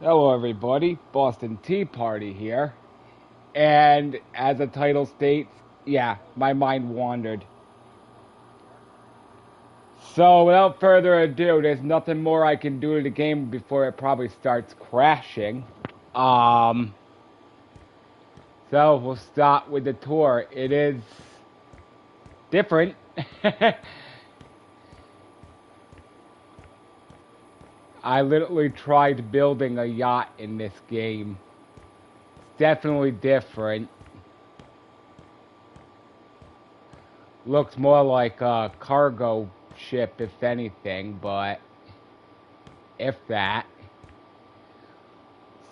Hello, everybody. Boston Tea Party here. And as the title states, yeah, my mind wandered. So, without further ado, there's nothing more I can do to the game before it probably starts crashing. Um, so we'll start with the tour. It is different. I literally tried building a yacht in this game. It's definitely different. Looks more like a cargo ship, if anything, but if that.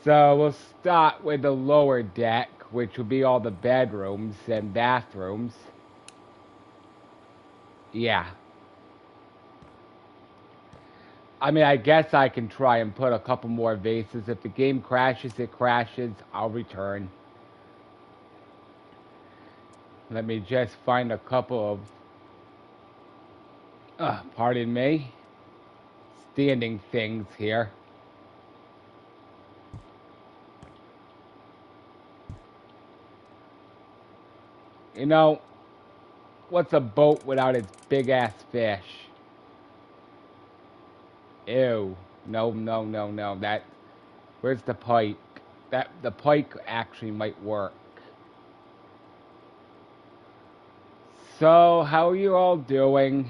So we'll start with the lower deck, which will be all the bedrooms and bathrooms. Yeah. I mean, I guess I can try and put a couple more vases. If the game crashes, it crashes. I'll return. Let me just find a couple of, pardon me, standing things here. You know, what's a boat without its big ass fish? Ew. No, no, no, no. Where's the pike? The pike actually might work. So, how are you all doing?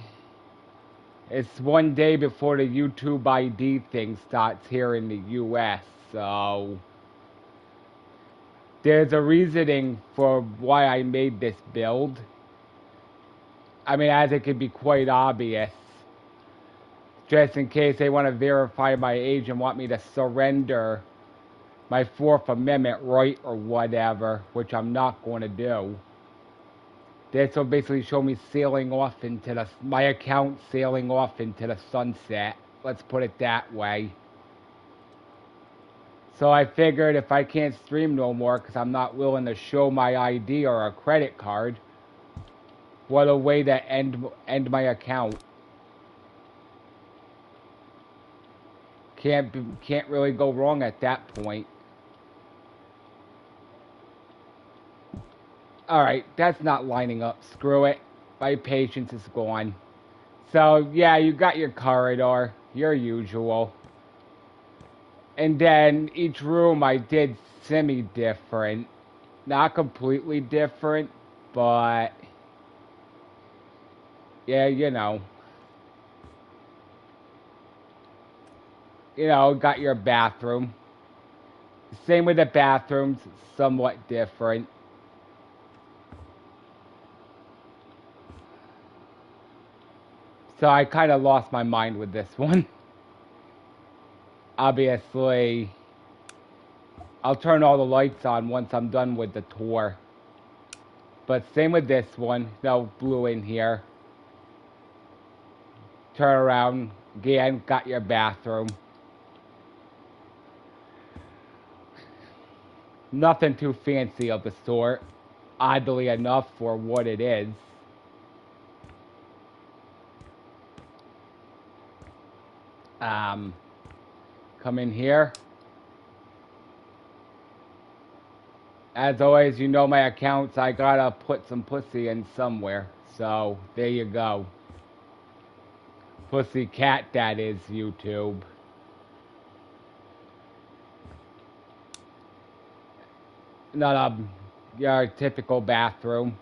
It's one day before the YouTube ID thing starts here in the US, so there's a reasoning for why I made this build. I mean, as it could be quite obvious. Just in case they want to verify my age and want me to surrender my Fourth Amendment right or whatever, which I'm not going to do. This will basically show me sailing off into my account sailing off into the sunset. Let's put it that way. So I figured if I can't stream no more because I'm not willing to show my ID or a credit card, what a way to end my account. Can't really go wrong at that point. Alright, that's not lining up. Screw it. My patience is gone. So, yeah, you got your corridor. Your usual. And then each room I did semi-different. Not completely different, but... yeah, you know. Got your bathroom. Same with the bathrooms, somewhat different. So I kind of lost my mind with this one. Obviously, I'll turn all the lights on once I'm done with the tour. But same with this one. No blue in here. Turn around. Again, got your bathroom. Nothing too fancy of the sort. Oddly enough for what it is. Come in here. As always, you know my accounts. I gotta put some pussy in somewhere. So, there you go. Pussy cat, that is, YouTube. Not your typical bathroom.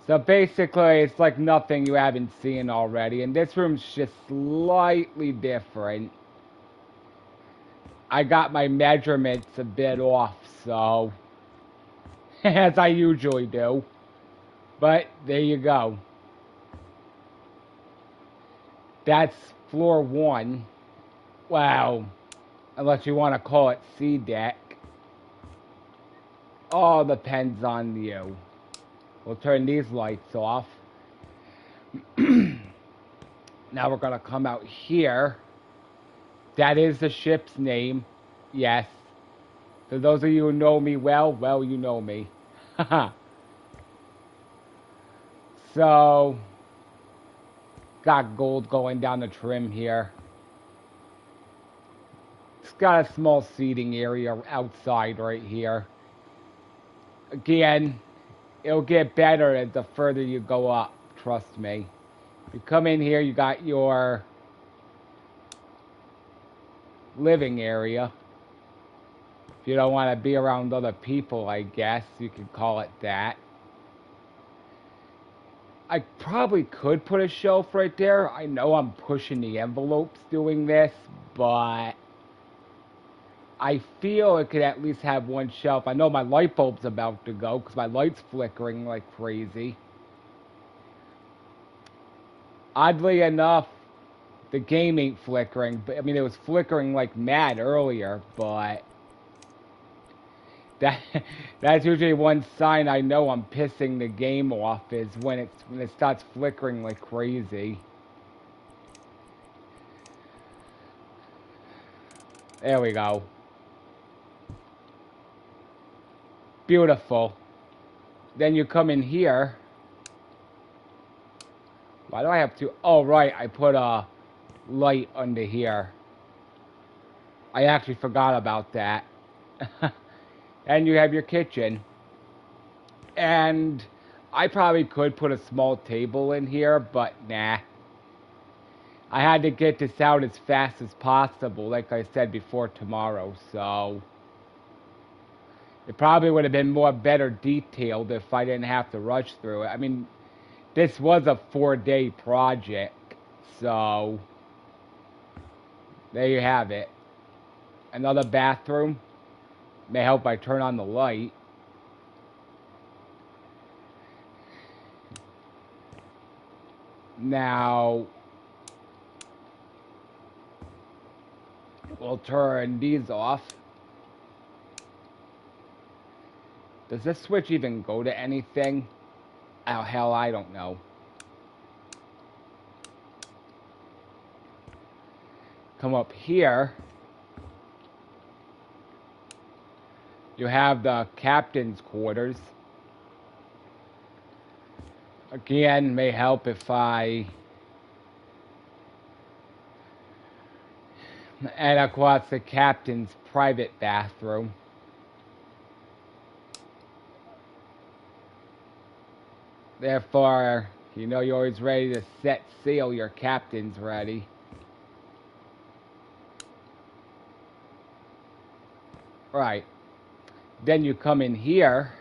So basically, it's like nothing you haven't seen already. And this room's just slightly different. I got my measurements a bit off, so... as I usually do. But, there you go. That's floor 1. Wow. Unless you want to call it C deck. All depends on you. We'll turn these lights off. Now we're going to come out here. That is the ship's name. Yes. For those of you who know me well, you know me. So, got gold going down the trim here. It's got a small seating area outside right here. Again, it'll get better the further you go up, trust me. You come in here, you got your living area. If you don't want to be around other people, I guess you could call it that. I probably could put a shelf right there. I know I'm pushing the envelopes doing this, but I feel it could at least have one shelf. I know my light bulb's about to go because my light's flickering like crazy. Oddly enough, the game ain't flickering. But I mean, it was flickering like mad earlier, but that's usually one sign I know I'm pissing the game off is when it starts flickering like crazy. There we go. Beautiful. Then you come in here. Why do I have to? Oh, right. I put a light under here. I actually forgot about that. And you have your kitchen. And I probably could put a small table in here, but nah. I had to get this out as fast as possible, like I said, before tomorrow, so it probably would have been more better detailed if I didn't have to rush through it. I mean, this was a 4-day project, so there you have it. Another bathroom. May help I turn on the light. Now, we'll turn these off. Does this switch even go to anything? Oh, hell, I don't know. Come up here. You have the captain's quarters. Again, may help if I... And of course, the captain's private bathroom. Therefore, you know you're always ready to set sail, your captain's ready. Right. Then you come in here.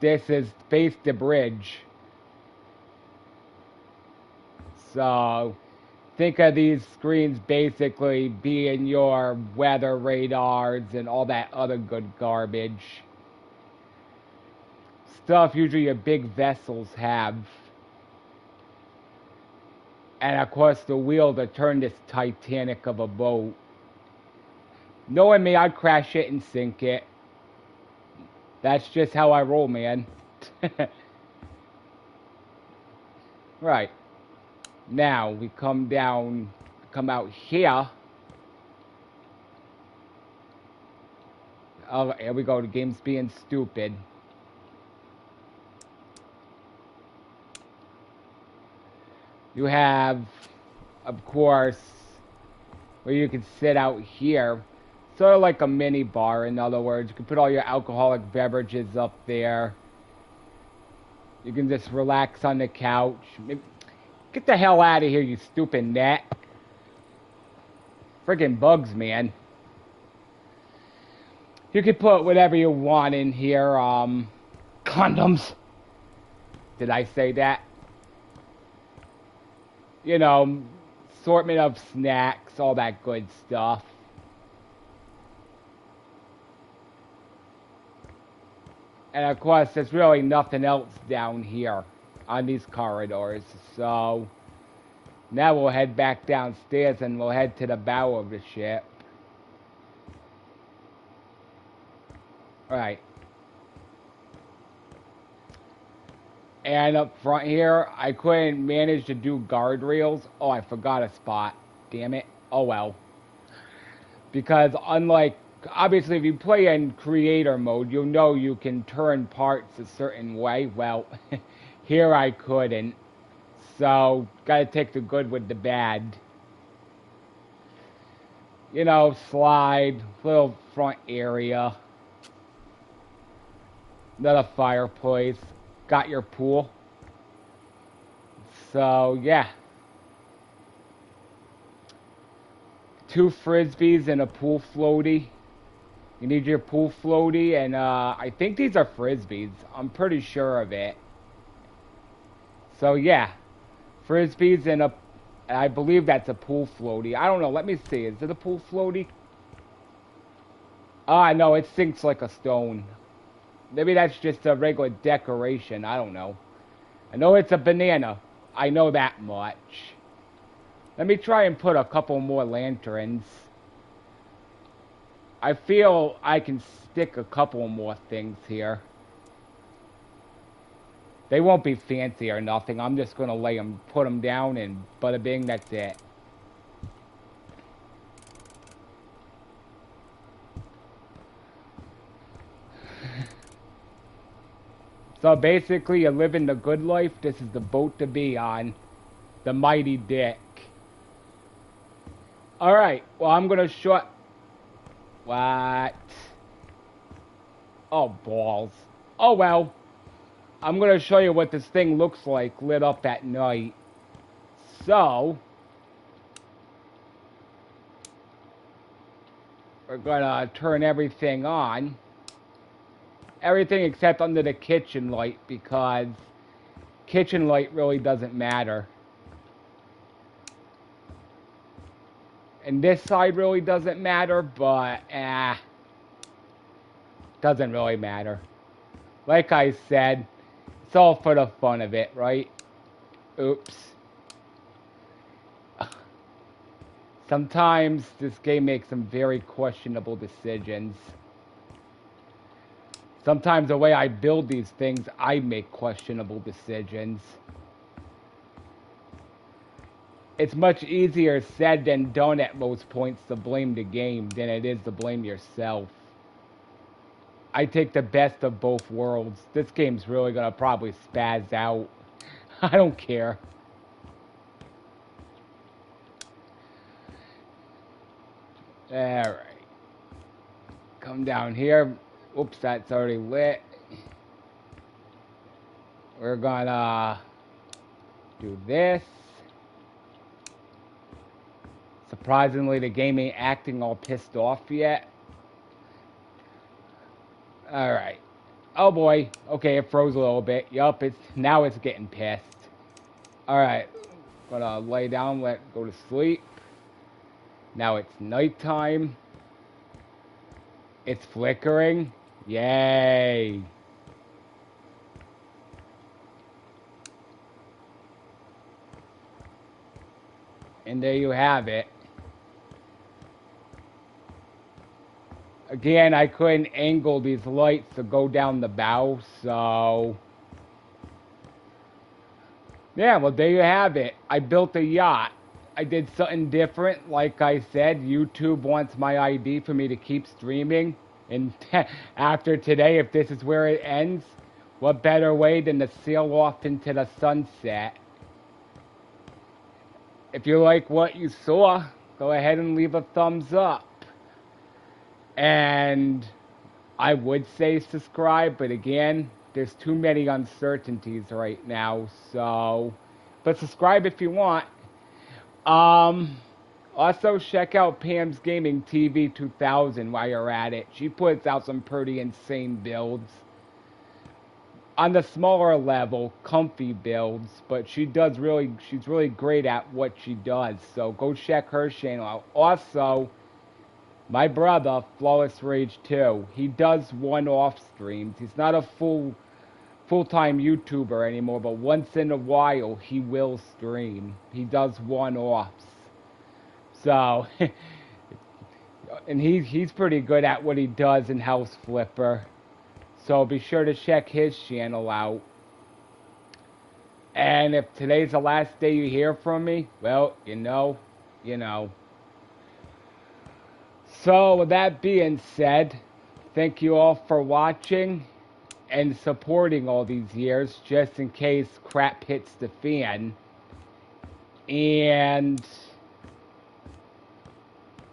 This is face the bridge. So, think of these screens basically being your weather radars and all that other good garbage. Stuff usually your big vessels have. And of course the wheel to turn this Titanic of a boat. Knowing me, I'd crash it and sink it. That's just how I roll, man. Right. Now, we come out here. Oh, here we go, the game's being stupid. You have, of course, where you can sit out here. Sort of like a mini bar, in other words. You can put all your alcoholic beverages up there. You can just relax on the couch. Get the hell out of here, you stupid net. Friggin' bugs, man. You can put whatever you want in here. Condoms. Did I say that? You know, assortment of snacks, all that good stuff. And of course, there's really nothing else down here on these corridors. So now we'll head back downstairs and we'll head to the bow of the ship. Right. And up front here, I couldn't manage to do guardrails. Oh, I forgot a spot. Damn it. Oh well. Because unlike Obviously, if you play in creator mode, you'll know you can turn parts a certain way. Well, here I couldn't. So, gotta take the good with the bad. You know, slide, little front area, another fireplace, got your pool. So, yeah. 2 frisbees and a pool floaty. You need your pool floaty, and I think these are frisbees. I'm pretty sure of it. So, yeah. Frisbees and I believe that's a pool floaty. I don't know. Let me see. Is it a pool floaty? Ah, no, it sinks like a stone. Maybe that's just a regular decoration. I don't know. I know it's a banana. I know that much. Let me try and put a couple more lanterns. I feel I can stick a couple more things here. They won't be fancy or nothing. I'm just gonna put them down, and bada bing, that's it. So basically, you're living the good life. This is the boat to be on. The Mighty Dick. Alright, well, I'm gonna short... What? Oh, balls. Oh, well. I'm gonna show you what this thing looks like lit up at night. So... we're gonna turn everything on. Everything except under the kitchen light, because kitchen light really doesn't matter. And this side really doesn't matter, but doesn't really matter. Like I said, it's all for the fun of it, right? Oops. Sometimes this game makes some very questionable decisions. Sometimes the way I build these things, I make questionable decisions. It's much easier said than done at most points to blame the game than it is to blame yourself. I take the best of both worlds. This game's really gonna probably spaz out. I don't care. Alright. Come down here. Oops, that's already lit. We're gonna do this. Surprisingly, the game ain't acting all pissed off yet. Alright. Oh boy. Okay, it froze a little bit. Yup, now it's getting pissed. Alright. Gonna lay down, go to sleep. Now it's nighttime. It's flickering. Yay. And there you have it. Again, I couldn't angle these lights to go down the bow, so... yeah, well, there you have it. I built a yacht. I did something different. Like I said, YouTube wants my ID for me to keep streaming. And after today, if this is where it ends, what better way than to sail off into the sunset? If you like what you saw, go ahead and leave a thumbs up. And I would say subscribe, but again, there's too many uncertainties right now, so... but subscribe if you want. Also check out Pam's Gaming TV 2000 while you're at it. She puts out some pretty insane builds. On the smaller level, comfy builds, but she's really great at what she does. So go check her channel out. Also, my brother, Flawless Rage 2, he does one-off streams. He's not a full-time YouTuber anymore, but once in a while he will stream. He does one-offs. So, and he's pretty good at what he does in House Flipper. So be sure to check his channel out. And if today's the last day you hear from me, well, you know. So with that being said, thank you all for watching and supporting all these years, just in case crap hits the fan. And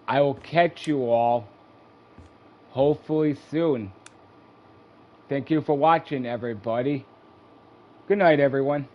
I will catch you all hopefully soon. Thank you for watching, everybody. Good night, everyone.